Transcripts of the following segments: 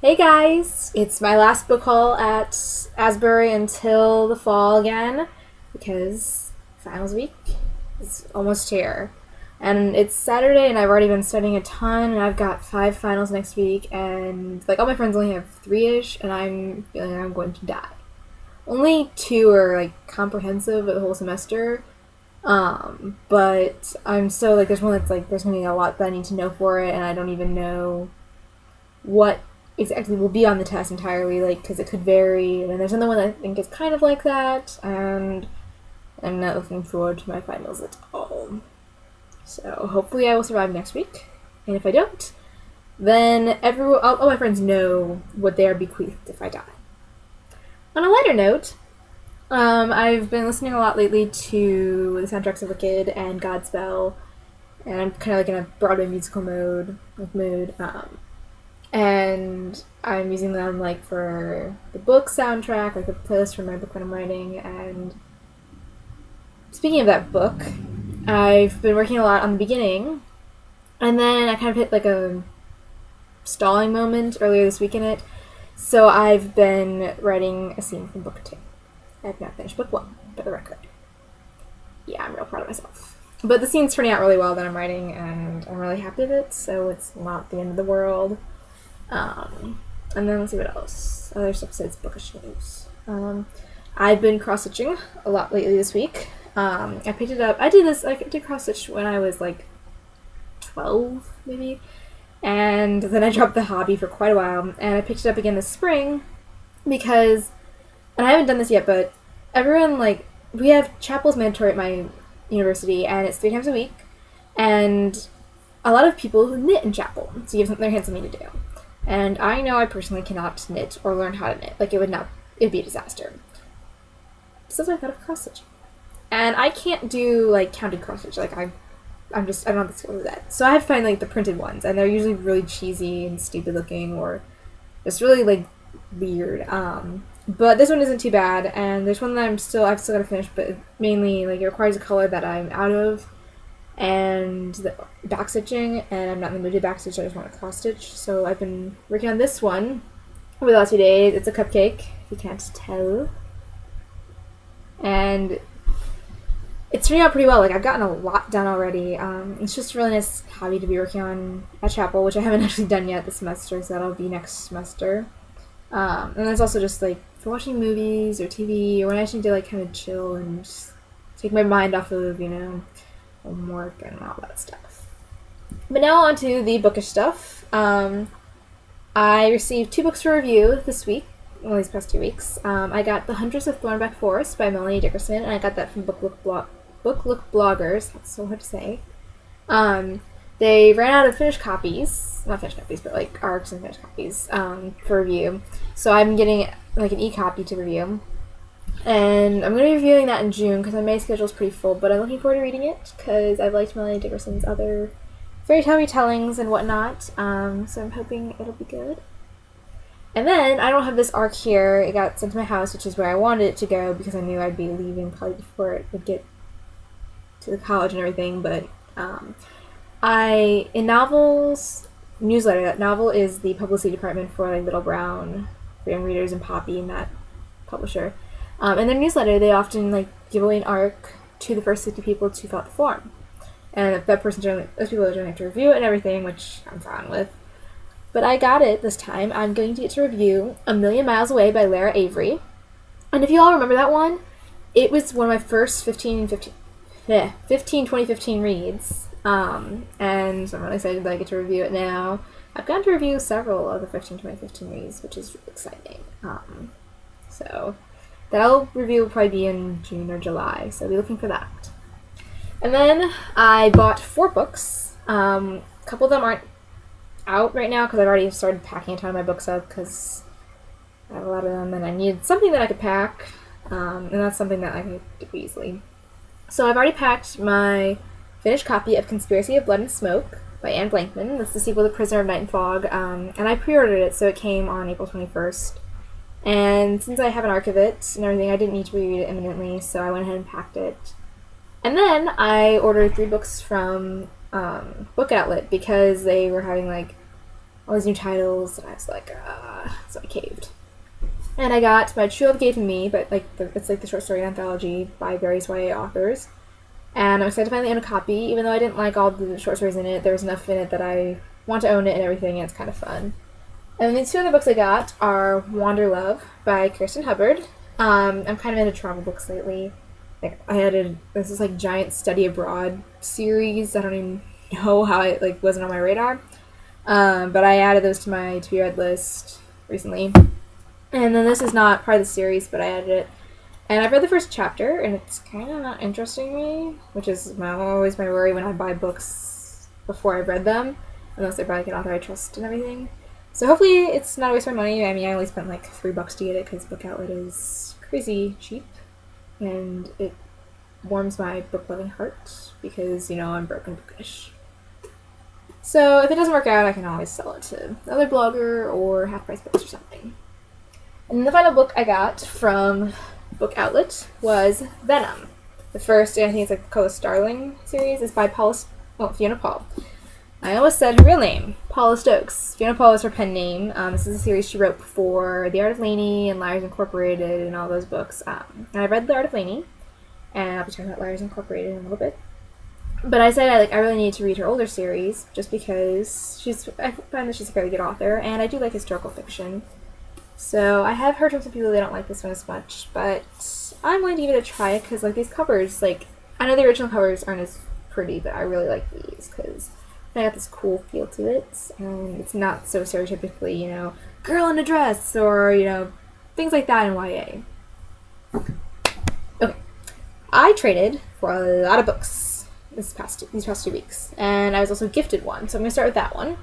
Hey guys! It's my last book haul at Asbury until the fall again because finals week is almost here. And it's Saturday and I've already been studying a ton and I've got 5 finals next week and like all my friends only have 3-ish and I'm feeling I'm going to die. Only 2 are like comprehensive of the whole semester. But I'm so like there's one that's like there's gonna be a lot that I need to know for it and I don't even know what exactly will be on the test entirely, like, because it could vary. And then there's another one that I think is kind of like that, and I'm not looking forward to my finals at all. So hopefully I will survive next week, and if I don't, then all my friends know what they are bequeathed if I die. On a lighter note, I've been listening a lot lately to the soundtracks of Wicked and Godspell, and I'm kind of like in a Broadway musical mood. And I'm using them like for the book soundtrack, like the playlist for my book when I'm writing. And speaking of that book, I've been working a lot on the beginning, and then I kind of hit like a stalling moment earlier this week in it. So I've been writing a scene from book 2. I have not finished book 1, for the record. Yeah, I'm real proud of myself. But the scene's turning out really well that I'm writing, and I'm really happy with it, so it's not the end of the world. And then let's see what else. Other stuff besides bookish news. I've been cross-stitching a lot lately this week. I picked it up. I did cross-stitch when I was like 12, maybe. And then I dropped the hobby for quite a while. And I picked it up again this spring because, and I haven't done this yet, but everyone, like, we have chapels mandatory at my university, and it's 3 times a week. And a lot of people who knit in chapel, so you have their hands on me to do. And I know I personally cannot knit or learn how to knit. Like, it'd be a disaster. So I thought of cross-stitching. And I can't do, like, counted cross-stitch. Like, I don't have the skill for that. So I have to find, like, the printed ones. And they're usually really cheesy and stupid looking or just really, like, weird. But this one isn't too bad. And there's one that I've still got to finish, but mainly, like, it requires a color that I'm out of. And the backstitching, and I'm not in the mood to backstitch, I just want to cross-stitch. So I've been working on this one over the last few days. It's a cupcake, if you can't tell. And it's turning out pretty well. Like, I've gotten a lot done already. It's just a really nice hobby to be working on at chapel, which I haven't actually done yet this semester, so that'll be next semester. And there's also just, like, for watching movies or TV, or when I just need to, like, kind of chill and just take my mind off of, homework and all that stuff. But now on to the bookish stuff. I received 2 books for review this week, well, these past 2 weeks. I got The Huntress of Thornback Forest by Melanie Dickerson, and I got that from Book Look Bloggers. That's so hard to say. They ran out of finished copies, not finished copies, but like ARCs and finished copies for review. So I'm getting like an e-copy to review. And I'm going to be reviewing that in June because my May schedule is pretty full, but I'm looking forward to reading it because I've liked Melanie Dickerson's other fairy tale retellings and whatnot, so I'm hoping it'll be good. And then, I don't have this ARC here. It got sent to my house, which is where I wanted it to go because I knew I'd be leaving probably before it would get to the college and everything, but in Novel's newsletter, that Novel is the publicity department for like Little Brown, for young readers, and Poppy, and that publisher. In their newsletter, they often like give away an ARC to the first 50 people to fill out the form. And if those people are going to have to review it and everything, which I'm fine with. But I got it this time. I'm going to get to review A Million Miles Away by Lara Avery. And if you all remember that one, it was one of my first 2015 reads. And so I'm really excited that I get to review it now. I've gotten to review several of the 2015 reads, which is really exciting. So that review will probably be in June or July, so be looking for that. And then I bought 4 books. A couple of them aren't out right now because I've already started packing a ton of my books up because I have a lot of them and I needed something that I could pack, and that's something that I can do easily. So I've already packed my finished copy of Conspiracy of Blood and Smoke by Anne Blankman. That's the sequel to Prisoner of Night and Fog, and I pre-ordered it, so it came on April 21st. And since I have an ARC of it and everything, I didn't need to reread it imminently, so I went ahead and packed it. And then I ordered 3 books from Book Outlet because they were having like all these new titles, and I was like, so I caved. And I got My True Love Gave Me, but it's like the short story anthology by various YA authors. And I'm excited to finally own a copy, even though I didn't like all the short stories in it. There was enough in it that I want to own it and everything, and it's kind of fun. And the two other books I got are Wander Love by Kirsten Hubbard. I'm kind of into travel books lately. Like I added this like giant study abroad series. I don't even know how it like wasn't on my radar. But I added those to my to be read list recently. And then this is not part of the series, but I added it. And I've read the first chapter, and it's kind of not interesting me, which is always my worry when I buy books before I've read them, unless they're by like an author I trust and everything. So hopefully it's not a waste of my money. I mean, I only spent like $3 to get it because Book Outlet is crazy cheap, and it warms my book-loving heart because, you know, I'm broken bookish. So if it doesn't work out, I can always sell it to another blogger or half-price books or something. And the final book I got from Book Outlet was Venom. The first, I think it's like called the Starling series, is by Fiona Paul. I almost said her real name, Paula Stokes. Fiona Paul is her pen name. This is a series she wrote for The Art of Lainey and Liars Incorporated and all those books. And I read The Art of Lainey, and I'll be talking about Liars Incorporated in a little bit. But I said I really need to read her older series just because I find that she's a fairly good author, and I do like historical fiction. So I have heard from some people they don't like this one as much, but I'm going to give it a try because like these covers, like I know the original covers aren't as pretty, but I really like these because they got this cool feel to it, and it's not so stereotypically, you know, girl in a dress or, you know, things like that in YA. Okay, I traded for a lot of books these past 2 weeks, and I was also gifted one, so I'm going to start with that one.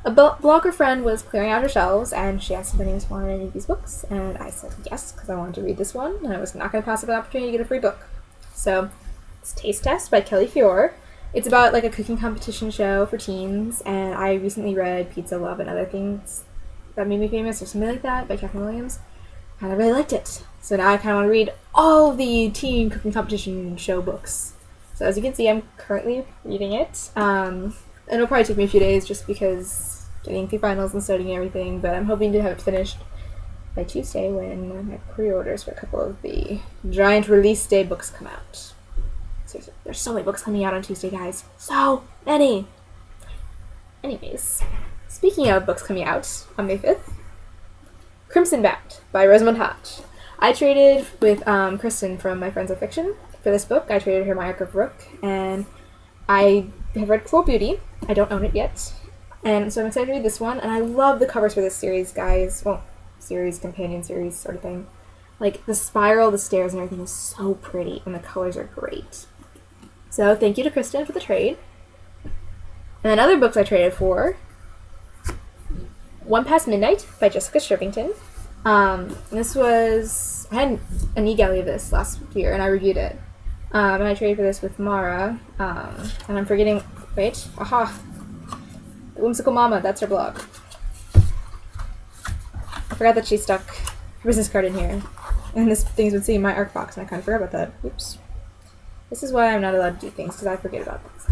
A blogger friend was clearing out her shelves, and she asked if anyone wanted any of these books, and I said yes, because I wanted to read this one, and I was not going to pass up an opportunity to get a free book. So, it's Taste Test by Kelly Fior. It's about, like, a cooking competition show for teens, and I recently read Pizza, Love, and Other Things That Made Me Famous, or something like that, by Catherine Williams, and I really liked it. So now I kind of want to read all of the teen cooking competition show books. So as you can see, I'm currently reading it. And it'll probably take me a few days just because getting through finals and studying and everything, but I'm hoping to have it finished by Tuesday when my pre-orders for a couple of the giant release day books come out. Seriously, there's so many books coming out on Tuesday, guys. So many! Anyways, speaking of books coming out on May 5th, Crimson Bound by Rosamund Hodge. I traded with Kristen from My Friends of Fiction for this book. I traded her my Ark of Rook, and I have read Cruel Beauty. I don't own it yet. And so I'm excited to read this one, and I love the covers for this series, guys. Well, series, companion series sort of thing. Like, the spiral, the stairs, and everything is so pretty, and the colors are great. So, thank you to Kristen for the trade. And then other books I traded for, One Past Midnight by Jessica Shervington. This was, I had an e-galley of this last year, and I reviewed it. And I traded for this with Mara, and I'm forgetting, wait, aha! The Whimsical Mama, that's her blog. I forgot that she stuck her business card in here. And this thing's been sitting in my ARC box, and I kind of forgot about that. Oops. This is why I'm not allowed to do things, because I forget about things.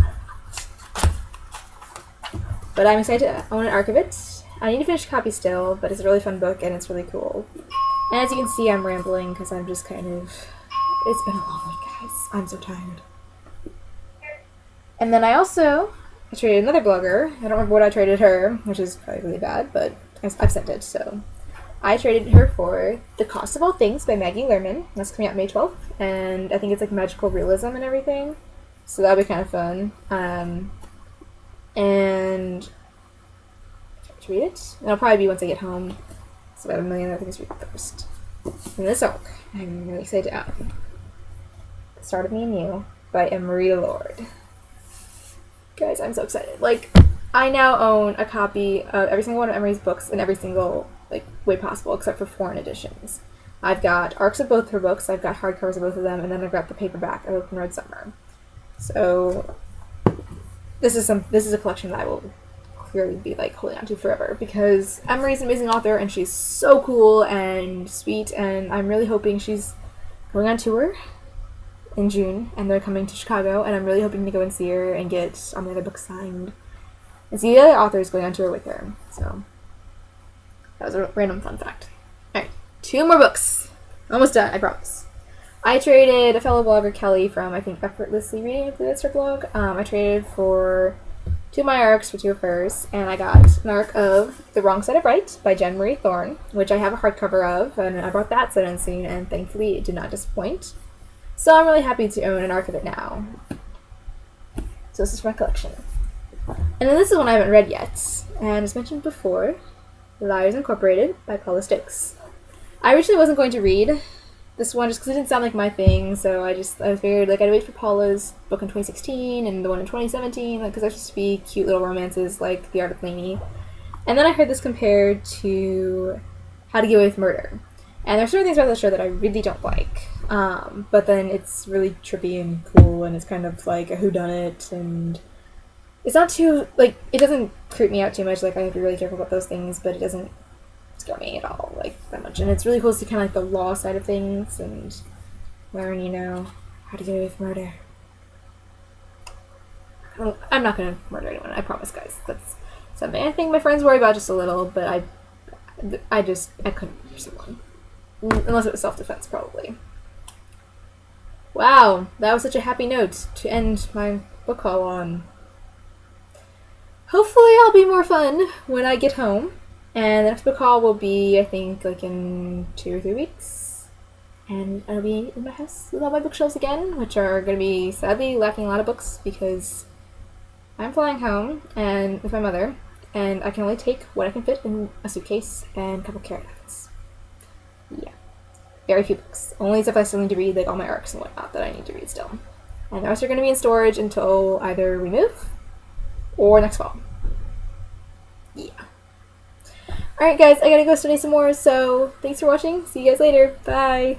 But I'm excited to own an ARC of it. I need to finish a copy still, but it's a really fun book, and it's really cool. And as you can see, I'm rambling, because I'm just kind of... It's been a long week, guys. I'm so tired. And then I traded another blogger. I don't remember what I traded her, which is probably really bad, but I've sent it, so. I traded her for The Cost of All Things by Maggie Lerman. That's coming out May 12th, and I think it's like magical realism and everything, so that'll be kind of fun. And to read it, and it'll probably be once I get home. It's about 1 million other things to read first. And this book, I'm really excited to add. The Start of Me and You by Emerita Lord. Guys, I'm so excited. Like, I now own a copy of every single one of Emery's books in every single, like, way possible, except for foreign editions. I've got ARCs of both her books, I've got hardcovers of both of them, and then I've got the paperback of Open Road Summer. So, this is a collection that I will clearly be, like, holding on to forever, because Emery's an amazing author, and she's so cool and sweet, and I'm really hoping she's going on tour in June, and they're coming to Chicago, and I'm really hoping to go and see her and get all my other books signed and see the other authors going on tour with her. So that was a random fun fact. Alright, 2 more books. Almost done, I promise. I traded a fellow blogger, Kelly, from, I think, Awkwordly Reading, I believe that's her blog. I traded for 2 of my arcs for 2 of hers, and I got an arc of The Wrong Side of Right by Jen Marie Thorne, which I have a hardcover of, and I brought that set unseen, and thankfully it did not disappoint. So I'm really happy to own an arc of it now. So this is from my collection. And then this is one I haven't read yet, and as mentioned before, Liars Incorporated by Paula Stokes. I originally wasn't going to read this one just because it didn't sound like my thing, so I figured like I'd wait for Paula's book in 2016 and the one in 2017, because they're supposed to be cute little romances like The Art of Lainey. And then I heard this compared to How to Get Away with Murder. And there's certain things about the show that I really don't like. But then it's really trippy and cool, and it's kind of like a whodunit, and it's not too, like, it doesn't creep me out too much, like, I have to be really careful about those things, but it doesn't scare me at all, like, that much. And it's really cool to see kind of like the law side of things, and learn, you know, how to get away with murder. I'm not gonna murder anyone, I promise, guys. That's something I think my friends worry about just a little, but I couldn't murder someone. Unless it was self-defense, probably. Wow, that was such a happy note to end my book haul on. Hopefully I'll be more fun when I get home. And the next book haul will be, I think, like in 2 or 3 weeks. And I'll be in my house with all my bookshelves again, which are going to be sadly lacking a lot of books because I'm flying home and with my mother, and I can only take what I can fit in a suitcase and a couple carry bags. Yeah. Very few books. Only stuff I still need to read, like all my arcs and whatnot that I need to read still. And the rest are going to be in storage until either we move or next fall. Yeah. Alright guys, I gotta go study some more, so thanks for watching. See you guys later. Bye!